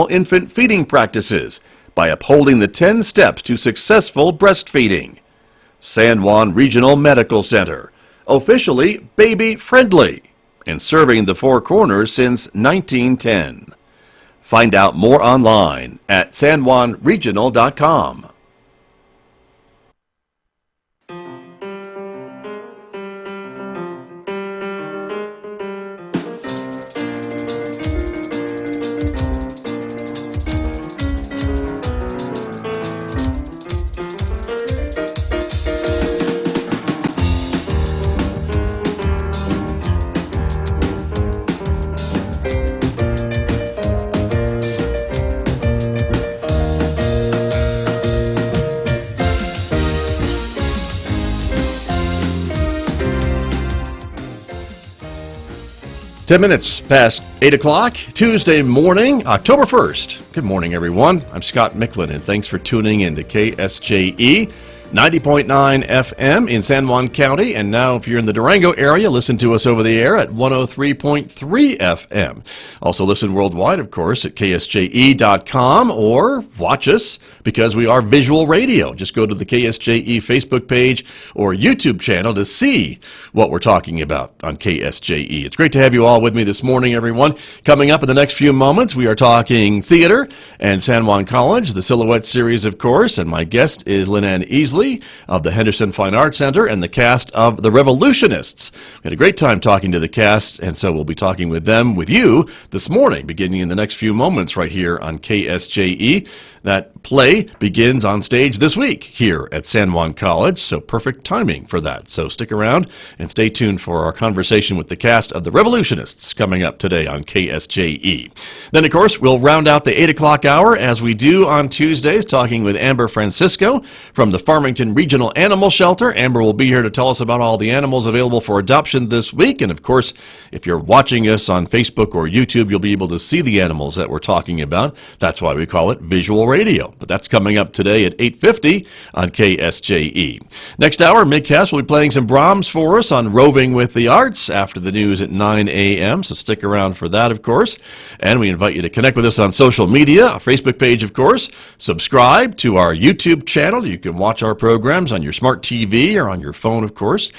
infant feeding practices by upholding the 10 steps to successful breastfeeding. San Juan Regional Medical Center, officially baby-friendly and serving the Four Corners since 1910. Find out more online at sanjuanregional.com. Ten minutes past 8 o'clock, Tuesday morning, October 1st. Good morning, everyone. I'm Scott Micklin, and thanks for tuning in to KSJE 90.9 FM in San Juan County. And now, if you're in the Durango area, listen to us over the air at 103.3 FM. Also listen worldwide, of course, at KSJE.com, or watch us because we are visual radio. Just go to the KSJE Facebook page or YouTube channel to see what we're talking about on KSJE. It's great to have you all with me this morning, everyone. Coming up in the next few moments, we are talking theater and San Juan College, the Silhouette series, of course, and my guest is Linann Easley of the Henderson Fine Arts Center and the cast of The Revolutionists. We had a great time talking to the cast, and so we'll be talking with them, with you, this morning, beginning in the next few moments right here on KSJE. That play begins on stage this week here at San Juan College, so perfect timing for that. So stick around and stay tuned for our conversation with the cast of The Revolutionists coming up today on KSJE. Then, of course, we'll round out the 8 o'clock hour as we do on Tuesdays, talking with Amber Francisco from the Farmington Regional Animal Shelter. Amber will be here to tell us about all the animals available for adoption this week. And, of course, if you're watching us on Facebook or YouTube, you'll be able to see the animals that we're talking about. That's why we call it visual radio. But that's coming up today at 8:50 on KSJE. Next hour, Midcast will be playing some Brahms for us on Roving with the Arts after the news at 9 a.m., so stick around for that, of course. And we invite you to connect with us on social media, our Facebook page, of course. Subscribe to our YouTube channel. You can watch our programs on your smart TV or on your phone, of course.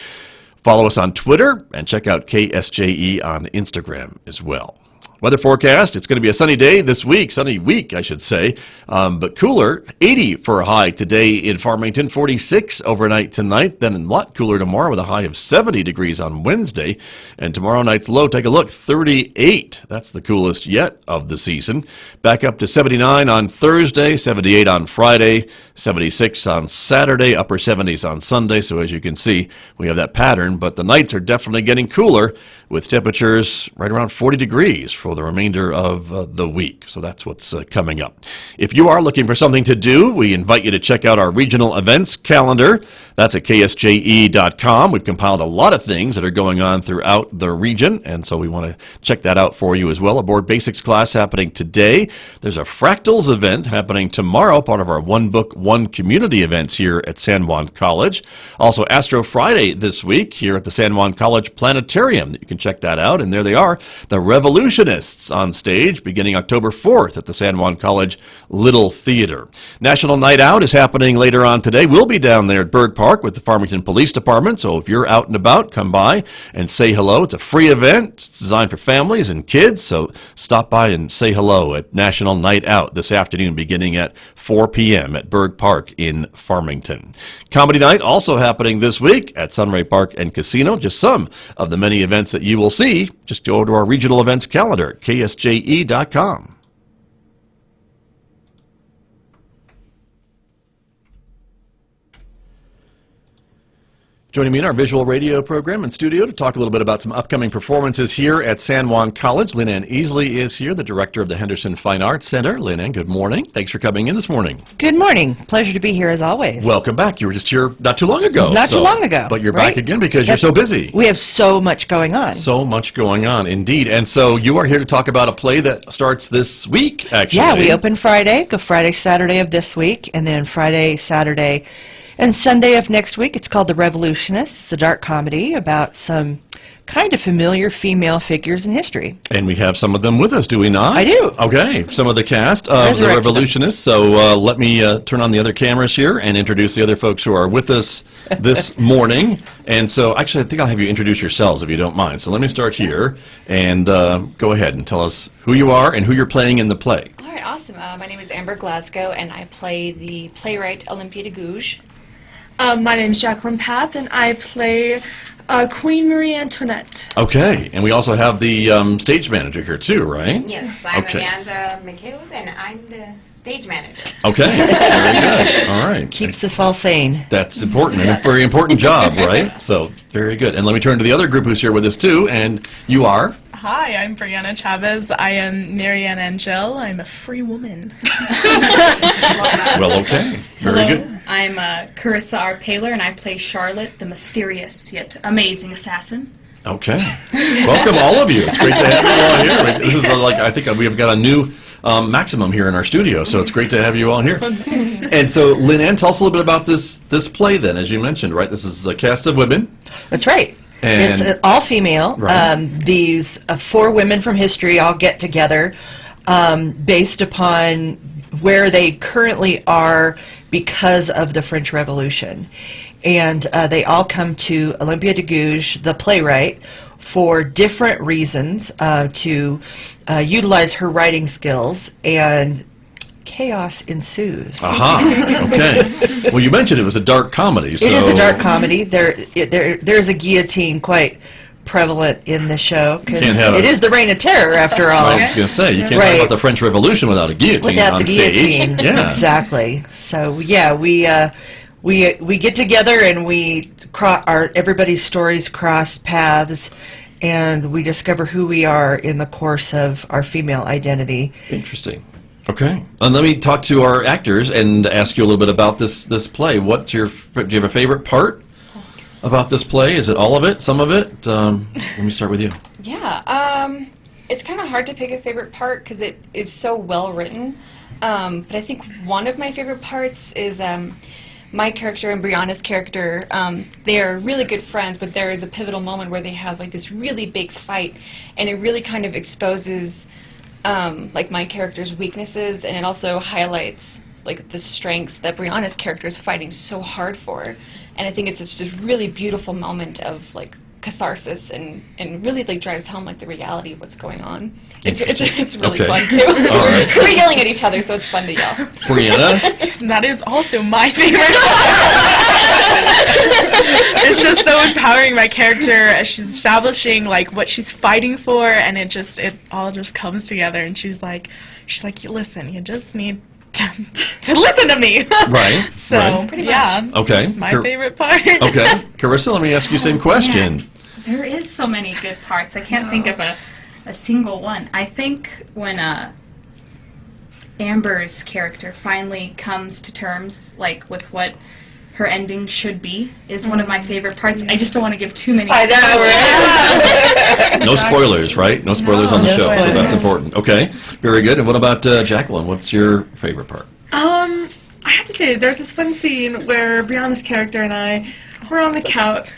Follow us on Twitter and check out KSJE on Instagram as well. Weather forecast, it's going to be a sunny day this week, sunny week, I should say, but cooler, 80 for a high today in Farmington, 46 overnight tonight, then a lot cooler tomorrow with a high of 70 degrees on Wednesday, and tomorrow night's low, take a look, 38. That's the coolest yet of the season. Back up to 79 on Thursday, 78 on Friday, 76 on Saturday, upper 70s on Sunday, so as you can see, we have that pattern, but the nights are definitely getting cooler with temperatures right around 40 degrees for the remainder of the week. So that's what's coming up. If you are looking for something to do, we invite you to check out our regional events calendar. That's at KSJE.com. We've compiled a lot of things that are going on throughout the region, and so we want to check that out for you as well. A board basics class happening today. There's a fractals event happening tomorrow, part of our One Book, One Community events here at San Juan College. Also, Astro Friday this week here at the San Juan College Planetarium. You can check that out, and there they are, the Revolutionists on stage beginning October 4th at the San Juan College Little Theater. National Night Out is happening later on today. We'll be down there at Bird Park with the Farmington Police Department, so if you're out and about, come by and say hello. It's a free event. It's designed for families and kids, so stop by and say hello at National Night Out this afternoon beginning at 4 p.m. at Bird Park in Farmington. Comedy Night also happening this week at Sunray Park and Casino. Just some of the many events that you will see. Just go to our regional events calendar at KSJE.com. Joining me in our visual radio program and studio to talk a little bit about some upcoming performances here at San Juan College. Linann Easley is here, the director of the Henderson Fine Arts Center. Linann, good morning. Thanks for coming in this morning. Good morning. Pleasure to be here as always. Welcome back. You were just here not too long ago. Too long ago. But you're right? back again because you're so busy. We have so much going on. So much going on, indeed. And so you are here to talk about a play that starts this week, actually. Yeah, we open Friday, go Friday, Saturday of this week, and then Friday, Saturday, and Sunday of next week. It's called The Revolutionists. It's a dark comedy about some kind of familiar female figures in history. And we have some of them with us, do we not? I do. Okay, some of the cast of the Revolutionists. So let me turn on the other cameras here and introduce the other folks who are with us this morning. And so, actually, I think I'll have you introduce yourselves, if you don't mind. So let me start here, and go ahead and tell us who you are and who you're playing in the play. All right, awesome. My name is Amber Glasgow, and I play the playwright Olympia de Gouges. My name is Jacqueline Papp, and I play Queen Marie Antoinette. Okay, and we also have the stage manager here too, right? Yes, I'm Okay. Amanda McCabe, and I'm the stage manager. Okay, very good. All right. Keeps us all sane. That's important, and a very important job, right? So, very good. And let me turn to the other group who's here with us too, and you are? Hi, I'm Brianna Chavez. I am Marianne Angel. I'm a free woman. Well, okay. Very Hello, good. I'm Carissa R. Paler, and I play Charlotte, the mysterious yet amazing assassin. Okay. Welcome, all of you. It's great to have you all here. This is I think we've got a new maximum here in our studio, so it's great to have you all here. And so, Linann, tell us a little bit about this play then, as you mentioned, right? This is a cast of women. That's right. And it's all female. Right. These 4 women from history all get together based upon where they currently are because of the French Revolution. And they all come to Olympia de Gouges, the playwright, for different reasons to utilize her writing skills, and chaos ensues. Aha. Okay. Well, you mentioned it was a dark comedy. So It is a dark comedy. There's a guillotine quite prevalent in the show, because Can't have it is the Reign of Terror, after all. I was going to say, you can't talk Right. about the French Revolution without a guillotine Without on the stage. guillotine. Yeah. Exactly. So, yeah, we get together, and everybody's stories cross paths, and we discover who we are in the course of our female identity. Interesting. Okay. And let me talk to our actors and ask you a little bit about this play. Do you have a favorite part about this play? Is it all of it? Some of it? Let me start with you. Yeah, it's kind of hard to pick a favorite part because it is so well written. But I think one of my favorite parts is my character and Brianna's character. They are really good friends, but there is a pivotal moment where they have like this really big fight, and it really kind of exposes like my character's weaknesses, and it also highlights like the strengths that Brianna's character is fighting so hard for. And I think it's just a really beautiful moment of like catharsis, and really like drives home like the reality of what's going on. It's really Okay. fun too. All right. We're yelling at each other, so it's fun to yell. Brianna? And that is also my favorite. It's just so empowering, my character, as she's establishing like what she's fighting for, and it all just comes together, and she's like, listen, you just need to listen to me. Right. So, right. Pretty yeah, much. Okay. my favorite part. Okay. Carissa, let me ask you the same question. There is so many good parts. I can't think of a single one. I think when Amber's character finally comes to terms like with what her ending should be is one of my favorite parts. I just don't want to give too many No spoilers, right? No spoilers on the No show, so spoilers. that's important. Okay. Very good. And what about Jacqueline? What's your favorite part? I have to say, there's this fun scene where Brianna's character and I, we're on the couch.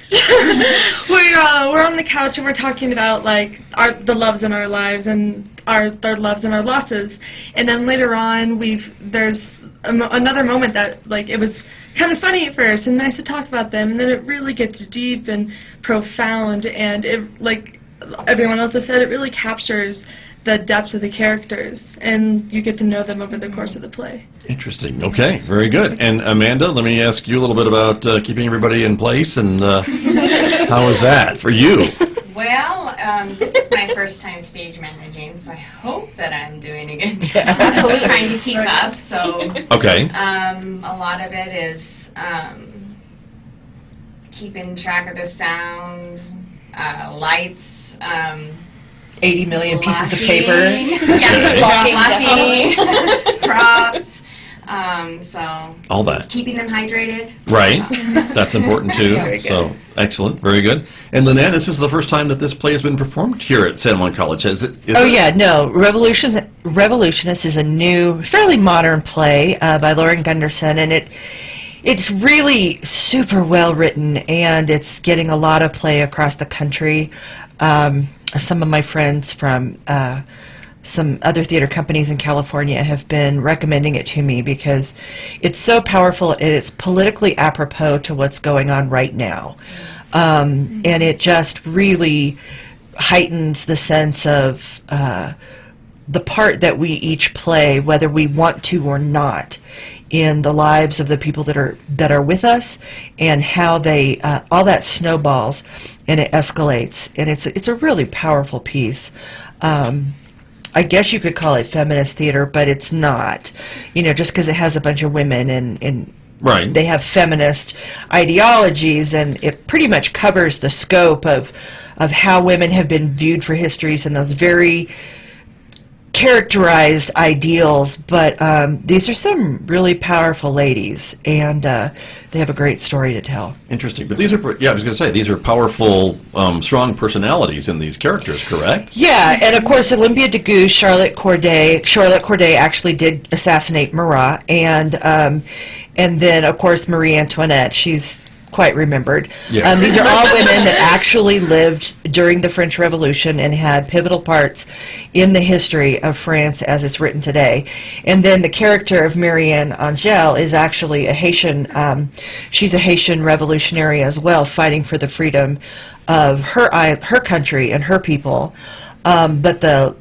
We're on the couch, and we're talking about like the loves in our lives and our loves and our losses. And then later on, there's another moment that like it was kind of funny at first and nice to talk about them, and then it really gets deep and profound, and it, like everyone else has said, it really captures the depths of the characters, and you get to know them over the course of the play. Interesting. Okay. Very good. And Amanda, let me ask you a little bit about keeping everybody in place, and how is that for you? Well, this is my first time stage managing, so I hope that I'm doing a good job. I'm trying to keep up, so Okay. a lot of it is keeping track of the sound, lights, 80 million pieces of blocking. paper. Yeah, blocking, props, so All that. keeping them hydrated. Right. That's important too. Very good. So excellent. Very good. And Linann, this is the first time that this play has been performed here at San Juan College. Is it? Yeah, no. Revolutionists is a new, fairly modern play by Lauren Gunderson, and It's really super well written, and it's getting a lot of play across the country. Some of my friends from some other theater companies in California have been recommending it to me because it's so powerful and it's politically apropos to what's going on right now. And it just really heightens the sense of the part that we each play, whether we want to or not, in the lives of the people that are with us, and how they all that snowballs and it escalates, and it's a really powerful piece. I guess you could call it feminist theater, but it's not. Just because it has a bunch of women and Right. they have feminist ideologies, and it pretty much covers the scope of how women have been viewed for histories and those very characterized ideals, but these are some really powerful ladies, and they have a great story to tell. Interesting. But these are, I was going to say, these are powerful, strong personalities in these characters, correct? Yeah, and of course, Olympia de Gouges, Charlotte Corday actually did assassinate Marat, and then, of course, Marie Antoinette. She's quite remembered. Yes. These are all women that actually lived during the French Revolution and had pivotal parts in the history of France as it's written today. And then the character of Marianne Angel is actually a Haitian, she's a Haitian revolutionary as well, fighting for the freedom of her country and her people. But the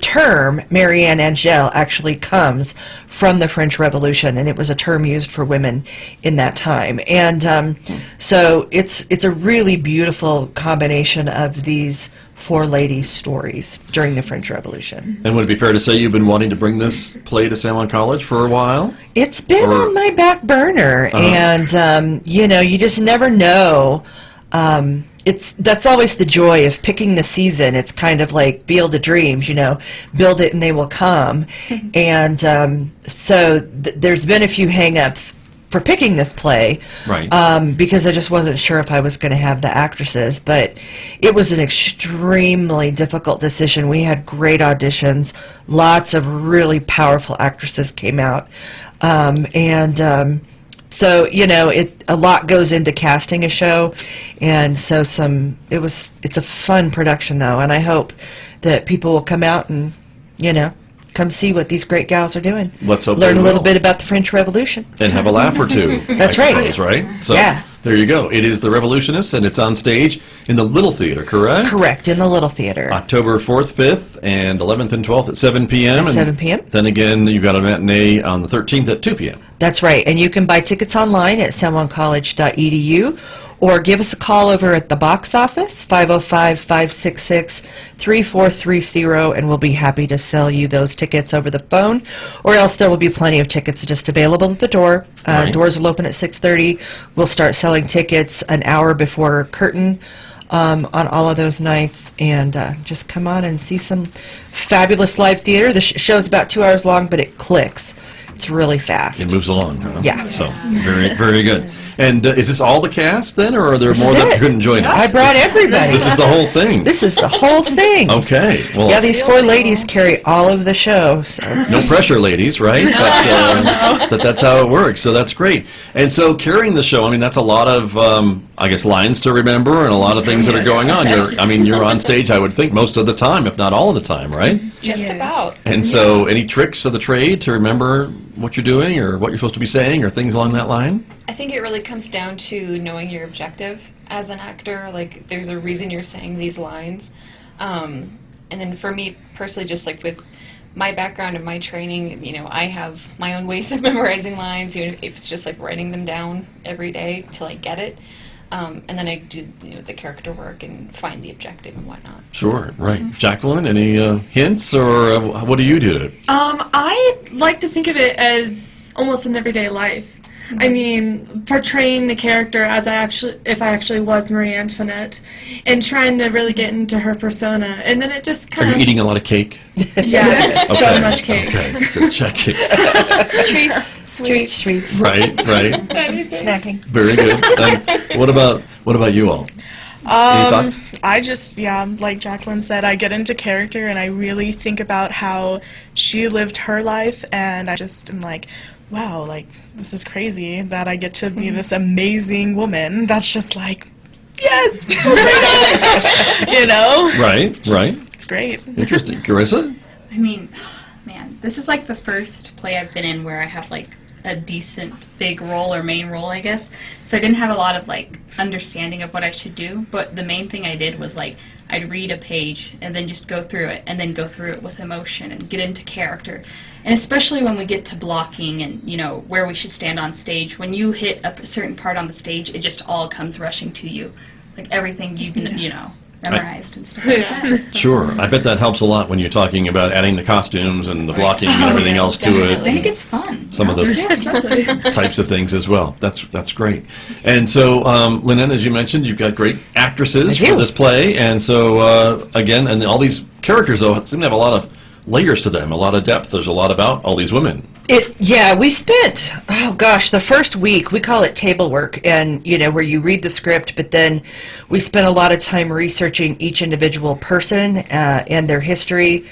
term Marianne Angel actually comes from the French Revolution, and it was a term used for women in that time. And so it's a really beautiful combination of these four ladies' stories during the French Revolution. And would it be fair to say you've been wanting to bring this play to San Juan College for a while? It's been on my back burner, and you just never know. That's always the joy of picking the season. It's kind of like Field of Dreams, build it and they will come. And so there's been a few hang-ups for picking this play, right? Because I just wasn't sure if I was going to have the actresses. But it was an extremely difficult decision. We had great auditions. Lots of really powerful actresses came out. So, a lot goes into casting a show, and so it's a fun production, though, and I hope that people will come out and, come see what these great gals are doing. Let's hope Learn they a little will. bit about the French Revolution. And have a laugh or two. That's I right. suppose, right? So Yeah. there you go. It is the Revolutionists, and it's on stage in the Little Theater, correct? Correct, in the Little Theater. October 4th, 5th, and 11th and 12th at 7 p.m. At 7 p.m. Then again, you've got a matinee on the 13th at 2 p.m. That's right, and you can buy tickets online at sanjuancollege.edu, or give us a call over at the box office, 505-566-3430, and we'll be happy to sell you those tickets over the phone, or else there will be plenty of tickets just available at the door. Right. Doors will open at 6:30. We'll start selling tickets an hour before curtain on all of those nights, and just come on and see some fabulous live theater. The show's about 2 hours long, but it clicks. It's really fast. It moves along, huh? Yeah. So, very, very good. And is this all the cast, then, or are there more is that it. couldn't join us? I brought everybody. This is the whole thing. This is the whole thing. Okay. Well, Yeah, these four ladies carry all of the show. So. no pressure, ladies, right? But that's how it works. So that's great. And so carrying the show, that's a lot of, lines to remember and a lot of things that are going on. You're on stage, I would think, most of the time, if not all of the time, right? Just about. And so any tricks of the trade to remember what you're doing or what you're supposed to be saying or things along that line? I think it really comes down to knowing your objective as an actor. Like, there's a reason you're saying these lines. And then for me personally, just like with my background and my training, I have my own ways of memorizing lines, if it's just like writing them down every day till I get it. And then I do the character work and find the objective and whatnot. Sure, right. Jacqueline, any hints or what do you do? I like to think of it as almost an everyday life. Portraying the character as if I actually was Marie Antoinette, and trying to really get into her persona, and then it just Are kind you of. eating a lot of cake? Yes, Okay, so much cake. Okay, just checking. Treats, sweets. Right. Snacking. Very good. What about you all? Any thoughts? I just, like Jacqueline said, I get into character and I really think about how she lived her life, and I just am like, wow, like, this is crazy that I get to be this amazing woman that's just like, yes, you know? Right. It's great. Interesting. Carissa? I mean, man, this is like the first play I've been in where I have like a decent big role or main role, I guess. So I didn't have a lot of like understanding of what I should do, but the main thing I did was like I'd read a page and then just go through it and then go through it with emotion and get into character. And especially when we get to blocking and, you know, where we should stand on stage, when you hit a certain part on the stage, it just all comes rushing to you. Like everything you know, memorized and stuff like that. So. Sure. I bet that helps a lot when you're talking about adding the costumes and the blocking and everything else to it. Then it gets fun. Some of those types of things as well. That's great. And so, Linann, as you mentioned, you've got great actresses for this play. And so, again, and all these characters, though, seem to have a lot of layers to them, a lot of depth. There's a lot about all these women. We spent, the first week, we call it table work, and, you know, where you read the script, but then we spent a lot of time researching each individual person and their history,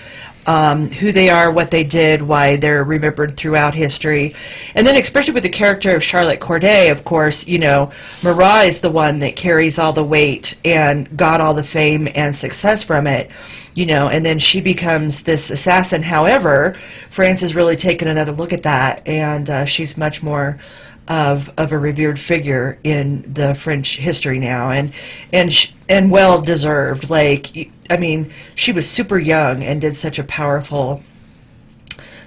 who they are, what they did, why they're remembered throughout history. And then especially with the character of Charlotte Corday, of course, you know, Marat is the one that carries all the weight and got all the fame and success from it, you know, and then she becomes this assassin. However, France has really taken another look at that, and she's much more of a revered figure in the French history now, and well deserved. Like, I mean, she was super young and did such a powerful,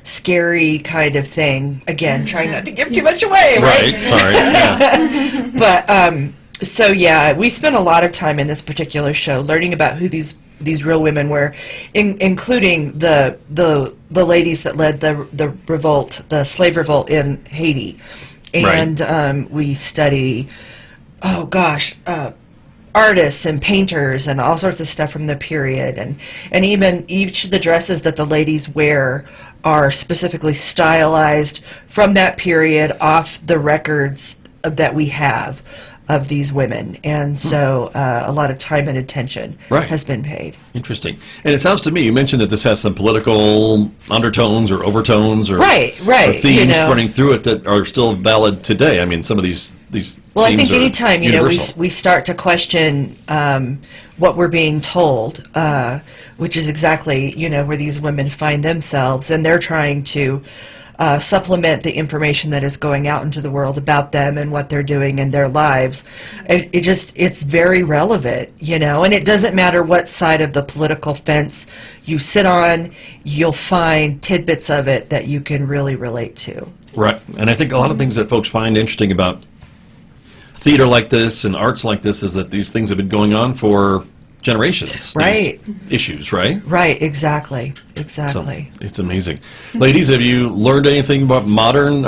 scary kind of thing. Again, trying not to give too much away, right? Sorry. Yes. But so yeah, we spent a lot of time in this particular show learning about who these real women were, including the ladies that led the revolt, the slave revolt in Haiti. And we study, artists and painters and all sorts of stuff from the period. And even each of the dresses that the ladies wear are specifically stylized from that period off the records that we have of these women. And so a lot of time and attention has been paid. Interesting. And it sounds to me, you mentioned that this has some political undertones or overtones or, or themes running through it that are still valid today. I mean, some of these well, I themes think anytime, you know, universal. we start to question what we're being told, which is exactly, you know, where these women find themselves, and they're trying to supplement the information that is going out into the world about them and what they're doing in their lives. It's very relevant, you know, and it doesn't matter what side of the political fence you sit on, you'll find tidbits of it that you can really relate to. Right. And I think a lot of things that folks find interesting about theater like this and arts like this is that these things have been going on for generations. Right. These issues, right? Right, exactly. So it's amazing. Ladies, have you learned anything about modern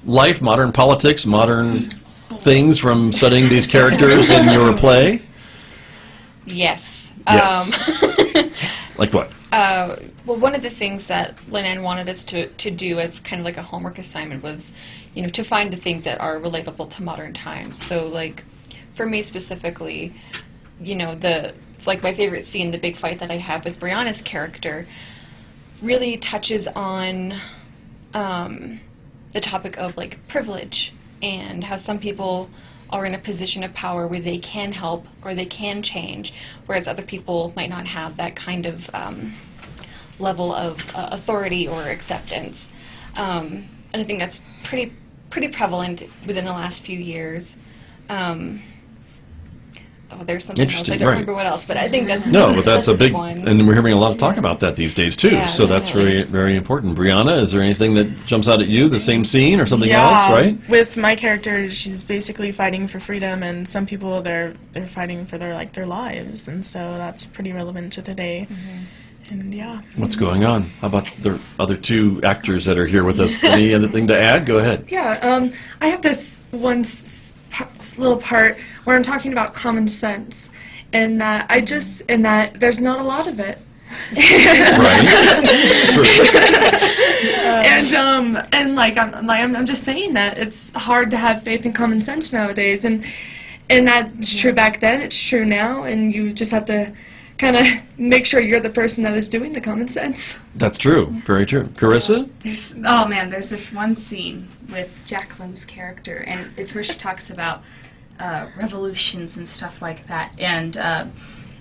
life, modern politics, modern things from studying these characters in your play? Yes. Yes. Like what? Well, one of the things that Linann wanted us to do as kind of like a homework assignment was, you know, to find the things that are relatable to modern times. So, like, for me specifically, you know, like my favorite scene, the big fight that I have with Brianna's character, really touches on the topic of like privilege and how some people are in a position of power where they can help or they can change, whereas other people might not have that kind of level of authority or acceptance. And I think that's pretty prevalent within the last few years. There's something else. I don't remember what else, but I think that's but that's a big one. And we're hearing a lot of talk about that these days too. Yeah, so that's very, very important. Brianna, is there anything that jumps out at you? The same scene or something Yeah, else, right? With my character, she's basically fighting for freedom, and some people they're fighting for their lives, and so that's pretty relevant to today. And yeah. What's going on? How about the other two actors that are here with us? Any other thing to add? Go ahead. Yeah, I have this one little part where I'm talking about common sense, and that there's not a lot of it. And like I'm just saying that it's hard to have faith in common sense nowadays, and And that's true back then, it's true now, and you just have to kind of make sure you're the person that is doing the common sense. That's true. Very true. Carissa? There's this one scene with Jacqueline's character, and it's where she talks about revolutions and stuff like that, and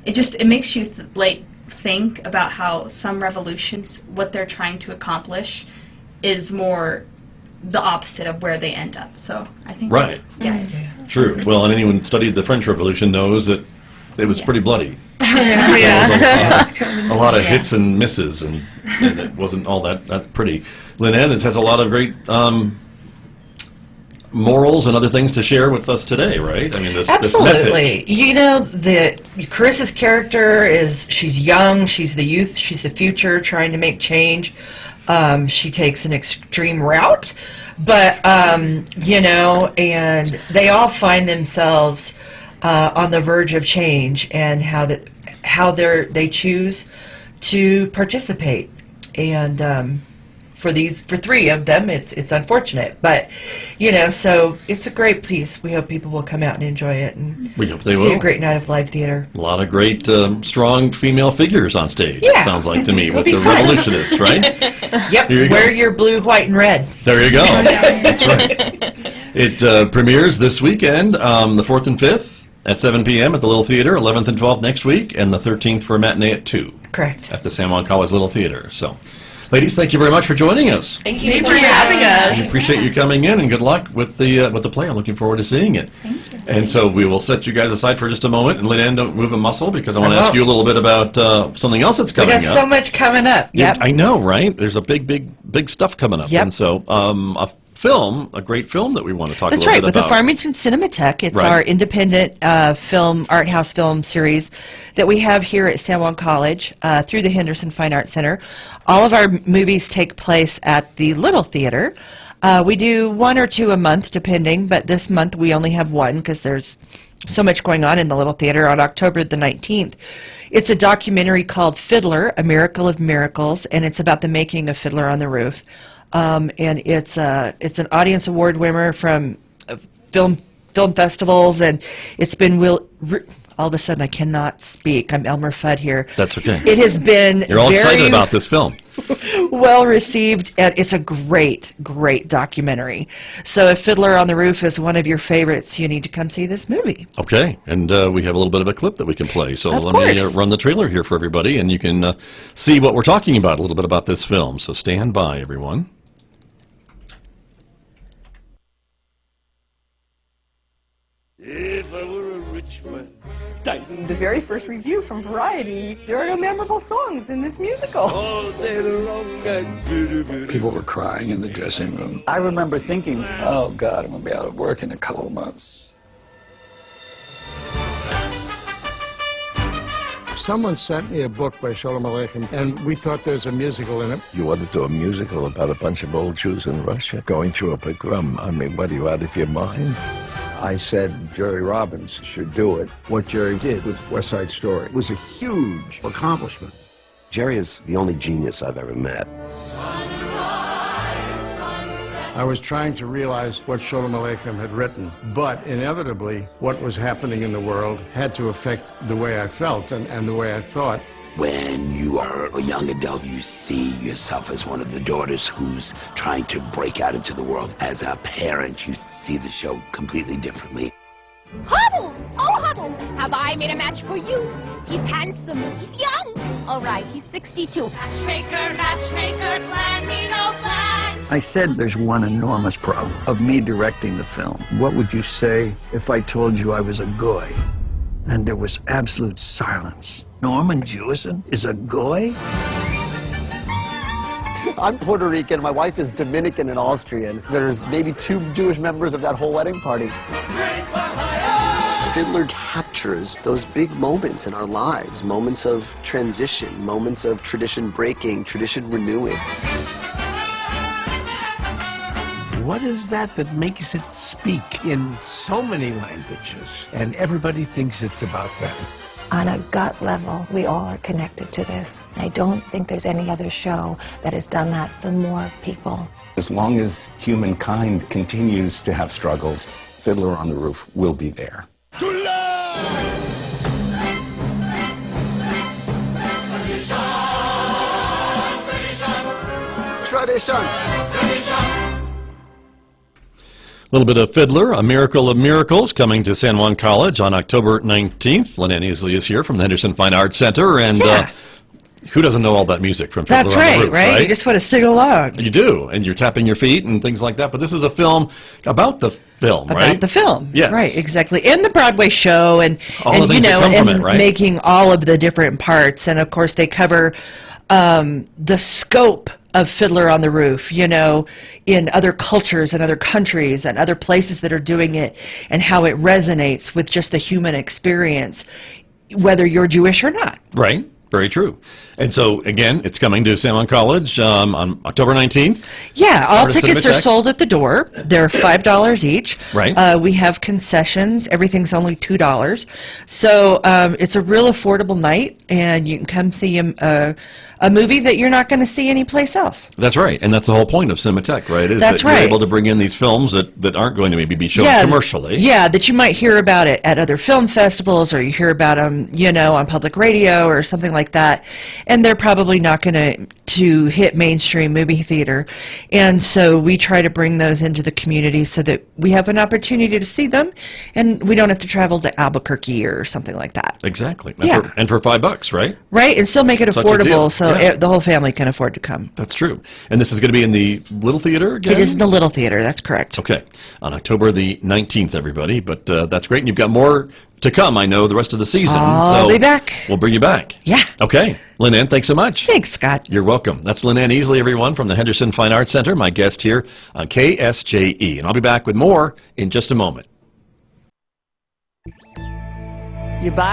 it makes you think about how some revolutions, what they're trying to accomplish, is more the opposite of where they end up. So I think Right. True. Well, and anyone who studied the French Revolution knows that it was pretty bloody. A lot of hits and misses, and it wasn't all that pretty. Linann has a lot of great morals and other things to share with us today, right? I mean, this Absolutely. message. You know, Carissa's character she's young, she's the youth, she's the future, trying to make change. She takes an extreme route, but, you know, and they all find themselves on the verge of change, and how they choose to participate. And for three of them, it's unfortunate, but you know, so it's a great piece. We hope people will come out and enjoy it, and We hope they see will. a great night of live theater. A lot of great, strong female figures on stage, Yeah. it sounds like to me, It'll with be the fun. Revolutionists, right? Yep, Here you go. wear your blue, white, and red. There you go. That's right. It premieres this weekend, the 4th and 5th at 7 p.m. at the Little Theater, 11th and 12th next week, and the 13th for a matinee at 2 Correct. at the San Juan College Little Theater. So, ladies, thank you very much for joining us. Thank you Thanks so for much. having We us. appreciate you coming in, and good luck with the play. I'm looking forward to seeing it. Thank you. And so we will set you guys aside for just a moment. And Linann, don't move a muscle, because I want to ask you a little bit about something else that's We coming got up. so much coming up. Yeah, Yep. I know, right? There's a big stuff coming up. Yep. And so a great film that we want to talk That's a little right, bit with about. the Farmington Cinematheque. It's Right. our independent art house film series that we have here at San Juan College through the Henderson Fine Arts Center. All of our movies take place at the Little Theater. We do one or two a month, depending, but this month we only have one because there's so much going on in the Little Theater. On October the 19th, it's a documentary called Fiddler, A Miracle of Miracles, and it's about the making of Fiddler on the Roof. And it's an audience award winner from film festivals, and it's been all of a sudden I cannot speak. I'm Elmer Fudd here. That's okay. It has been You're all very excited about this film. well received, and it's a great documentary. So if Fiddler on the Roof is one of your favorites, you need to come see this movie. Okay, and we have a little bit of a clip that we can play. So Of let me course. run the trailer here for everybody, and you can see what we're talking about, a little bit about this film. So stand by, everyone. If I were a rich man, The very first review from Variety, there are no memorable songs in this musical. all day long and People were crying in the dressing room. I remember thinking, oh God, I'm going to be out of work in a couple of months. Someone sent me a book by Shalom Aleichem, and we thought there's a musical in it. You want to do a musical about a bunch of old Jews in Russia going through a pogrom? I mean, what, are you out of your mind? I said Jerry Robbins should do it. What Jerry did with West Side Story was a huge accomplishment. Jerry is the only genius I've ever met. I was trying to realize what Shalom Aleichem had written, but inevitably, what was happening in the world had to affect the way I felt and the way I thought. When you are a young adult, you see yourself as one of the daughters who's trying to break out into the world. As a parent, you see the show completely differently. Huddle! Oh, Huddle! Have I made a match for you? He's handsome. He's young. All right, he's 62. Matchmaker, matchmaker, plan me no plans. I said there's one enormous problem of me directing the film. What would you say if I told you I was a goy? And there was absolute silence. Norman Jewison is a goy? I'm Puerto Rican, my wife is Dominican and Austrian. There's maybe 2 Jewish members of that whole wedding party. Fiddler captures those big moments in our lives, moments of transition, moments of tradition breaking, tradition renewing. What is that makes it speak in so many languages, and everybody thinks it's about them? On a gut level, we all are connected to this. I don't think there's any other show that has done that for more people. As long as humankind continues to have struggles, Fiddler on the Roof will be there. Tradition. A little bit of Fiddler, A Miracle of Miracles, coming to San Juan College on October 19th. Linann Easley is here from the Henderson Fine Arts Center, and who doesn't know all that music from Fiddler That's on the right, Roof, right? You just want to sing along. You do, and you're tapping your feet and things like that. But this is a film about the film, right? About the film, Yes. right? Exactly, and the Broadway show, and All the and things that come from it, right? making all of the different parts, and of course they cover the scope of Fiddler on the Roof, you know, in other cultures and other countries and other places that are doing it, and how it resonates with just the human experience, whether you're Jewish or not. Right. Very true. And so, again, it's coming to San Juan College on October 19th. Yeah, all Artist tickets are sold at the door. They're $5 each. Right. We have concessions. Everything's only $2. So it's a real affordable night, and you can come see a movie that you're not going to see anyplace else. That's right. And that's the whole point of Cinematheque, right? Is That's that right. you're able to bring in these films that aren't going to maybe be shown commercially. Yeah, that you might hear about it at other film festivals, or you hear about them, you know, on public radio or something like that. And they're probably not going to hit mainstream movie theater. And so we try to bring those into the community so that we have an opportunity to see them, and we don't have to travel to Albuquerque or something like that. Exactly. Yeah. And for $5, right? Right, and still make it Such a deal. affordable so the whole family can afford to come. That's true. And this is going to be in the Little Theater again? It is in the Little Theater, that's correct. Okay. On October the 19th, everybody. But that's great. And you've got more to come, I know, the rest of the season. I'll be back. We'll bring you back. Yeah. Okay. Linann, thanks so much. Thanks, Scott. You're welcome. That's Linann Easley, everyone, from the Henderson Fine Arts Center, my guest here on KSJE. And I'll be back with more in just a moment. You buy